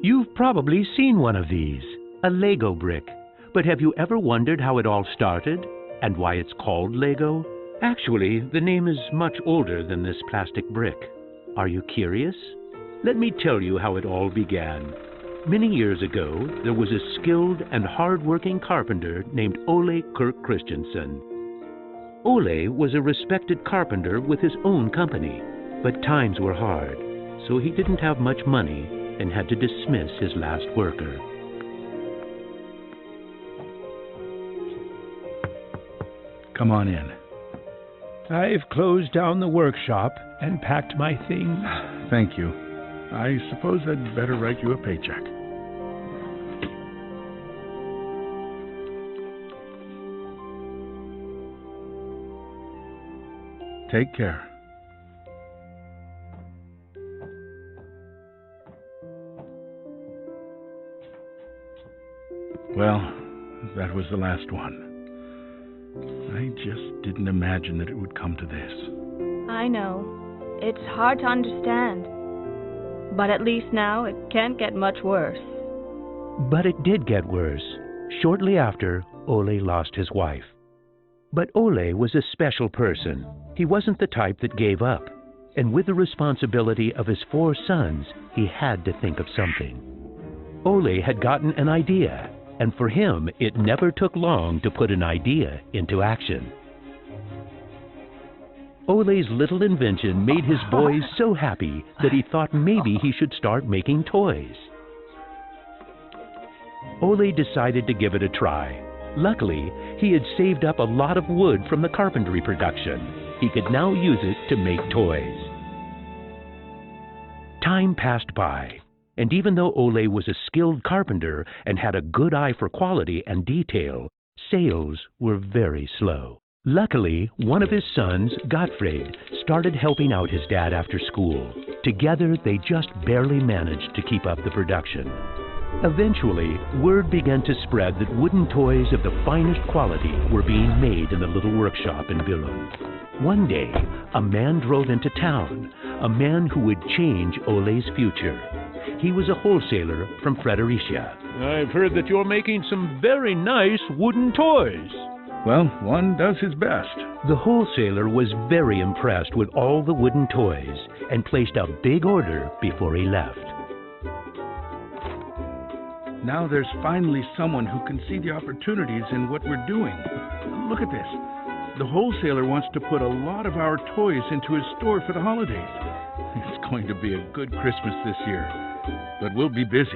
You've probably seen one of these, a Lego brick. But have you ever wondered how it all started and why it's called Lego? Actually, the name is much older than this plastic brick. Are you curious? Let me tell you how it all began. Many years ago, there was a skilled and hard-working carpenter named Ole Kirk Christensen. Ole was a respected carpenter with his own company, but times were hard, so he didn't have much money and had to dismiss his last worker. Come on in. I've closed down the workshop and packed my things. Thank you. I suppose I'd better write you a paycheck. Take care. Well, that was the last one. I just didn't imagine that it would come to this. I know. It's hard to understand. But at least now it can't get much worse. But it did get worse. Shortly after, Ole lost his wife. But Ole was a special person. He wasn't the type that gave up. And with the responsibility of his 4 sons, he had to think of something. Ole had gotten an idea, and for him, it never took long to put an idea into action. Ole's little invention made his boys so happy that he thought maybe he should start making toys. Ole decided to give it a try. Luckily, he had saved up a lot of wood from the carpentry production. He could now use it to make toys. Time passed by, and even though Ole was a skilled carpenter and had a good eye for quality and detail, sales were very slow. Luckily, one of his sons, Gottfried, started helping out his dad after school. Together, they just barely managed to keep up the production. Eventually, word began to spread that wooden toys of the finest quality were being made in the little workshop in Billund. One day, a man drove into town, a man who would change Ole's future. He was a wholesaler from Fredericia. I've heard that you're making some very nice wooden toys. Well, one does his best. The wholesaler was very impressed with all the wooden toys and placed a big order before he left. Now there's finally someone who can see the opportunities in what we're doing. Look at this. The wholesaler wants to put a lot of our toys into his store for the holidays. It's going to be a good Christmas this year, but we'll be busy.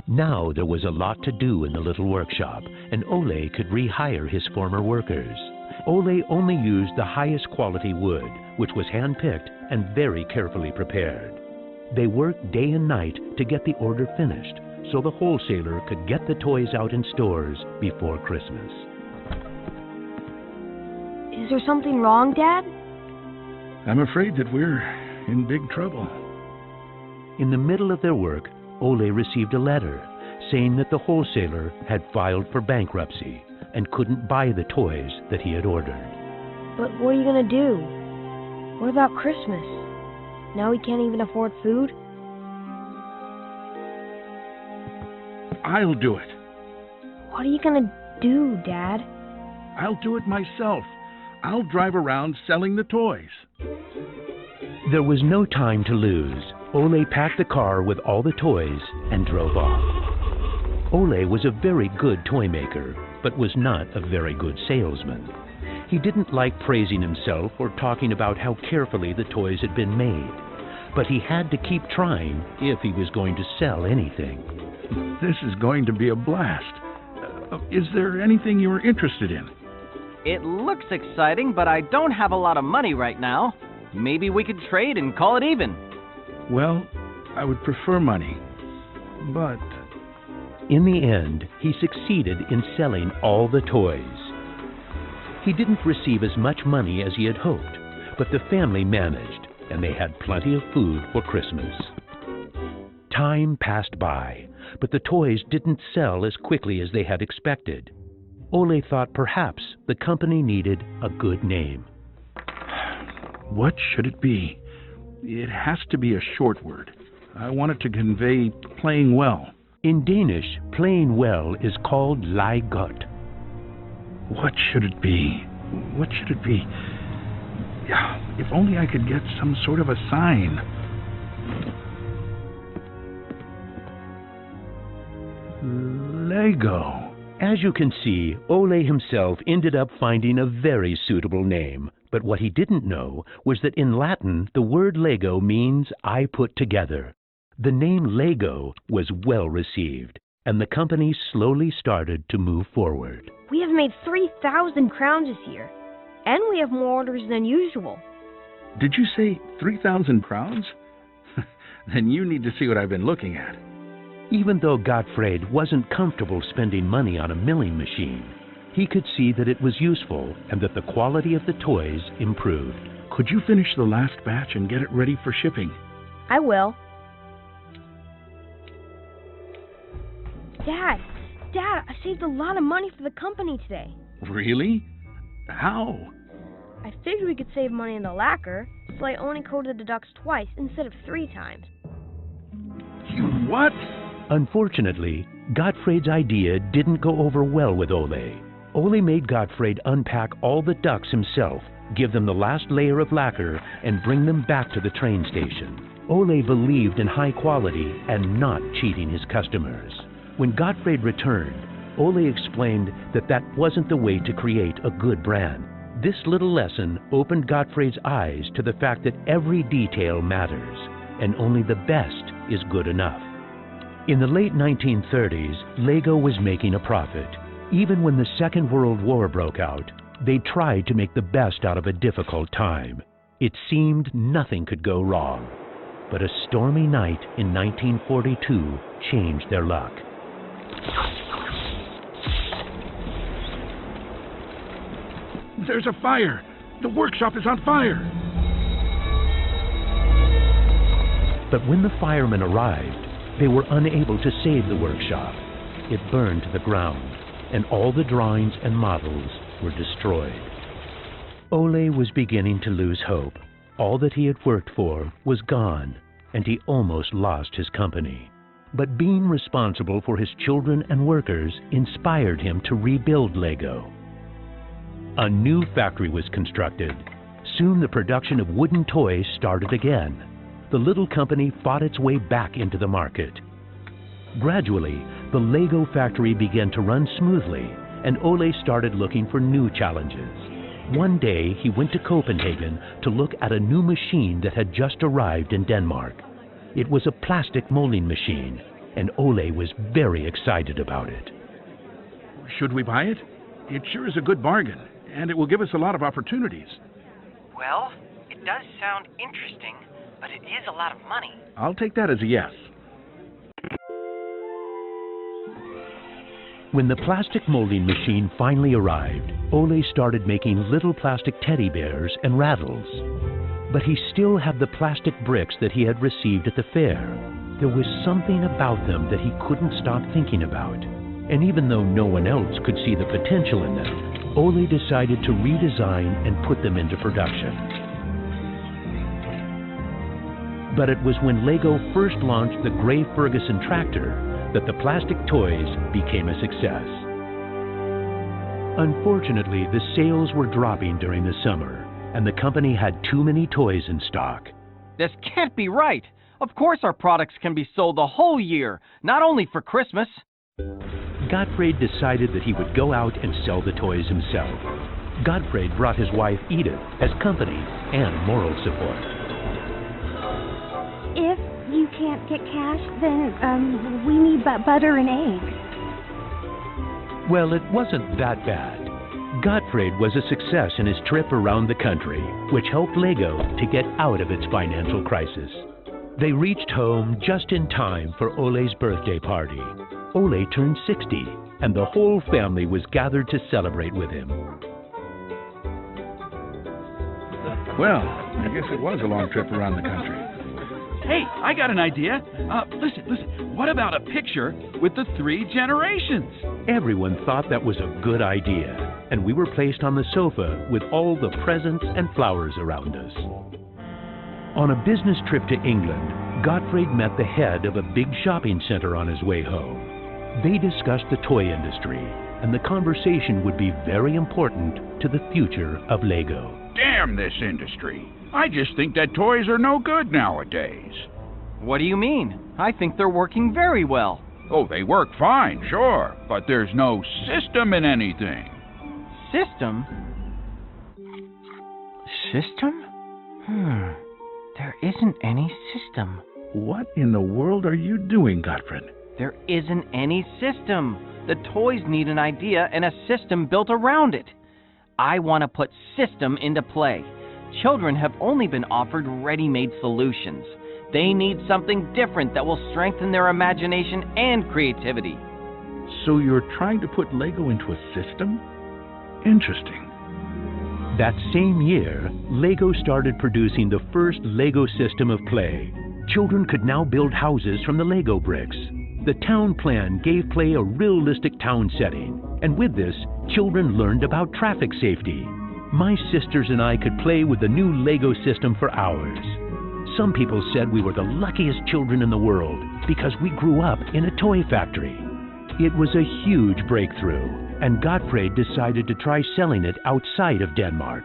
Now there was a lot to do in the little workshop, and Ole could rehire his former workers. Ole only used the highest quality wood, which was hand-picked and very carefully prepared. They worked day and night to get the order finished, so the wholesaler could get the toys out in stores before Christmas. Is there something wrong, Dad? I'm afraid that we're in big trouble. In the middle of their work, Ole received a letter saying that the wholesaler had filed for bankruptcy and couldn't buy the toys that he had ordered. But what are you going to do? What about Christmas? Now we can't even afford food? I'll do it. What are you going to do, Dad? I'll do it myself. I'll drive around selling the toys. There was no time to lose. Ole packed the car with all the toys and drove off. Ole was a very good toy maker, but was not a very good salesman. He didn't like praising himself or talking about how carefully the toys had been made. But he had to keep trying if he was going to sell anything. This is going to be a blast. Is there anything you're interested in? It looks exciting, but I don't have a lot of money right now. Maybe we could trade and call it even. Well, I would prefer money, but... In the end, he succeeded in selling all the toys. He didn't receive as much money as he had hoped, but the family managed, and they had plenty of food for Christmas. Time passed by, but the toys didn't sell as quickly as they had expected. Ole thought perhaps the company needed a good name. What should it be? It has to be a short word. I want it to convey playing well. In Danish, playing well is called leg godt. What should it be? What should it be? Yeah, if only I could get some sort of a sign. Lego. As you can see, Ole himself ended up finding a very suitable name. But what he didn't know was that in Latin, the word Lego means I put together. The name Lego was well received, and the company slowly started to move forward. We have made 3,000 crowns this year, and we have more orders than usual. Did you say 3,000 crowns? Then you need to see what I've been looking at. Even though Gottfried wasn't comfortable spending money on a milling machine, he could see that it was useful and that the quality of the toys improved. Could you finish the last batch and get it ready for shipping? I will. Dad, I saved a lot of money for the company today. Really? How? I figured we could save money in the lacquer, so I only coated the ducks twice instead of 3 times. You what? Unfortunately, Gottfried's idea didn't go over well with Ole. Ole made Gottfried unpack all the ducks himself, give them the last layer of lacquer, and bring them back to the train station. Ole believed in high quality and not cheating his customers. When Gottfried returned, Ole explained that that wasn't the way to create a good brand. This little lesson opened Gottfried's eyes to the fact that every detail matters, and only the best is good enough. In the late 1930s, Lego was making a profit. Even when the Second World War broke out, they tried to make the best out of a difficult time. It seemed nothing could go wrong. But a stormy night in 1942 changed their luck. There's a fire! The workshop is on fire! But when the firemen arrived, they were unable to save the workshop. It burned to the ground, and all the drawings and models were destroyed. Ole was beginning to lose hope. All that he had worked for was gone, and he almost lost his company. But being responsible for his children and workers inspired him to rebuild Lego. A new factory was constructed. Soon the production of wooden toys started again. The little company fought its way back into the market. Gradually, the Lego factory began to run smoothly, and Ole started looking for new challenges. One day, he went to Copenhagen to look at a new machine that had just arrived in Denmark. It was a plastic molding machine, and Ole was very excited about it. Should we buy it? It sure is a good bargain, and it will give us a lot of opportunities. Well, it does sound interesting, but it is a lot of money. I'll take that as a yes. When the plastic molding machine finally arrived, Ole started making little plastic teddy bears and rattles. But he still had the plastic bricks that he had received at the fair. There was something about them that he couldn't stop thinking about. And even though no one else could see the potential in them, Ole decided to redesign and put them into production. But it was when Lego first launched the Gray Ferguson tractor that the plastic toys became a success. Unfortunately, the sales were dropping during the summer, and the company had too many toys in stock. This can't be right. Of course our products can be sold the whole year, not only for Christmas. Gottfried decided that he would go out and sell the toys himself. Gottfried brought his wife Edith as company and moral support. If you can't get cash, then we need butter and eggs. Well, it wasn't that bad. Gottfried was a success in his trip around the country, which helped Lego to get out of its financial crisis. They reached home just in time for Ole's birthday party. Ole turned 60, and the whole family was gathered to celebrate with him. Well, I guess it was a long trip around the country. Hey, I got an idea. Listen. What about a picture with the 3 generations? Everyone thought that was a good idea, and we were placed on the sofa with all the presents and flowers around us. On a business trip to England, Gottfried met the head of a big shopping center on his way home. They discussed the toy industry, and the conversation would be very important to the future of Lego. Damn this industry. I just think that toys are no good nowadays. What do you mean? I think they're working very well. Oh, they work fine, sure, but there's no system in anything. System? System? There isn't any system. What in the world are you doing, Gottfried? There isn't any system. The toys need an idea and a system built around it. I want to put system into play. Children have only been offered ready-made solutions. They need something different that will strengthen their imagination and creativity. So you're trying to put Lego into a system? Interesting. That same year, Lego started producing the first Lego system of play. Children could now build houses from the Lego bricks. The town plan gave play a realistic town setting, and with this, children learned about traffic safety. My sisters and I could play with the new Lego system for hours. Some people said we were the luckiest children in the world because we grew up in a toy factory. It was a huge breakthrough, and Gottfried decided to try selling it outside of Denmark.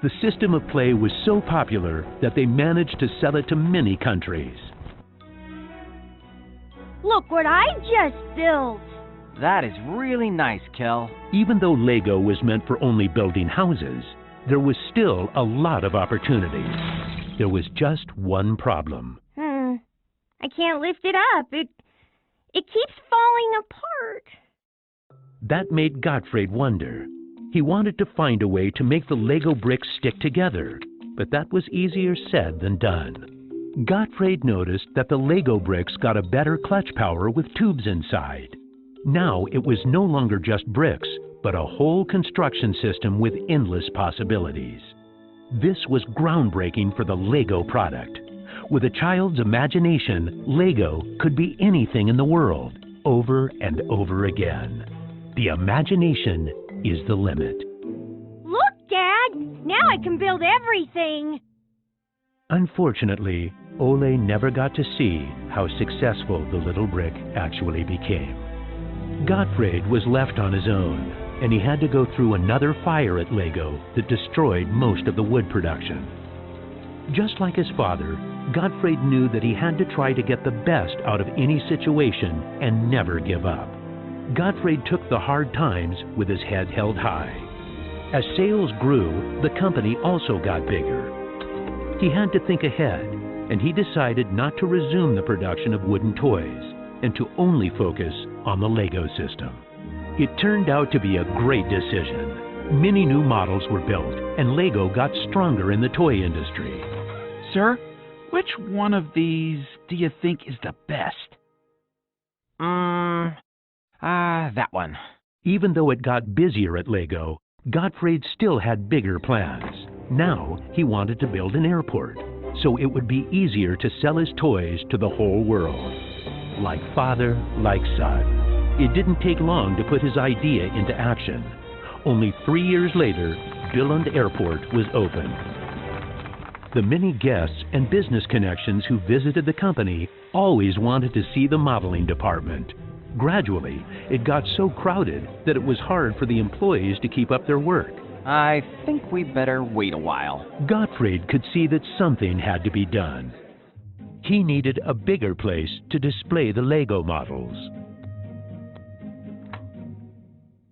The system of play was so popular that they managed to sell it to many countries. Look what I just built! That is really nice, Kel. Even though Lego was meant for only building houses, there was still a lot of opportunities. There was just one problem. I can't lift it up. It keeps falling apart. That made Gottfried wonder. He wanted to find a way to make the Lego bricks stick together, but that was easier said than done. Gottfried noticed that the Lego bricks got a better clutch power with tubes inside. Now it was no longer just bricks, but a whole construction system with endless possibilities. This was groundbreaking for the Lego product. With a child's imagination, Lego could be anything in the world, over and over again. The imagination is the limit. Look, Dad! Now I can build everything! Unfortunately, Ole never got to see how successful the little brick actually became. Gottfried was left on his own, and he had to go through another fire at Lego that destroyed most of the wood production. Just like his father, Gottfried knew that he had to try to get the best out of any situation and never give up. Gottfried took the hard times with his head held high. As sales grew, the company also got bigger. He had to think ahead, and he decided not to resume the production of wooden toys and to only focus on the Lego system. It turned out to be a great decision. Many new models were built, and Lego got stronger in the toy industry. Sir, which one of these do you think is the best? That one. Even though it got busier at Lego, Gottfried still had bigger plans. Now he wanted to build an airport, so it would be easier to sell his toys to the whole world. Like father, like son. It didn't take long to put his idea into action. Only 3 years later, Billund Airport was opened. The many guests and business connections who visited the company always wanted to see the modeling department. Gradually, it got so crowded that it was hard for the employees to keep up their work. I think we better wait a while. Gottfried could see that something had to be done. He needed a bigger place to display the Lego models.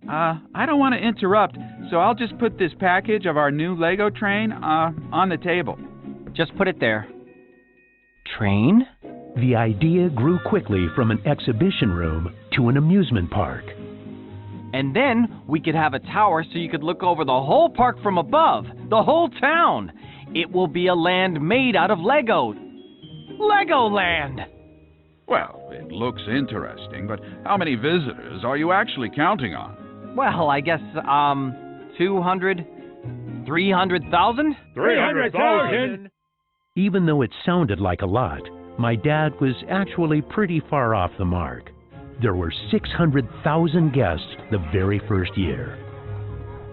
I don't want to interrupt, so I'll just put this package of our new Lego train on the table. Just put it there. Train? The idea grew quickly from an exhibition room to an amusement park. And then we could have a tower so you could look over the whole park from above, the whole town. It will be a land made out of Lego. Legoland! Well, it looks interesting, but how many visitors are you actually counting on? Well, I guess, 200, 300,000? 300,000! Even though it sounded like a lot, my dad was actually pretty far off the mark. There were 600,000 guests the very first year.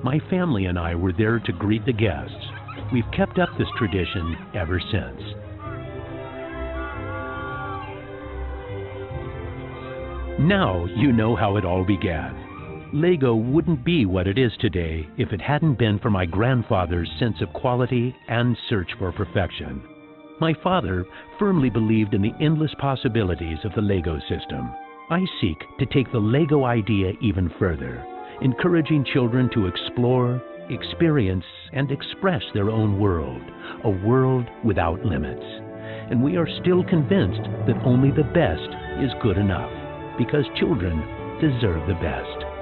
My family and I were there to greet the guests. We've kept up this tradition ever since. Now you know how it all began. Lego wouldn't be what it is today if it hadn't been for my grandfather's sense of quality and search for perfection. My father firmly believed in the endless possibilities of the Lego system. I seek to take the Lego idea even further, encouraging children to explore, experience, and express their own world, a world without limits. And we are still convinced that only the best is good enough, because children deserve the best.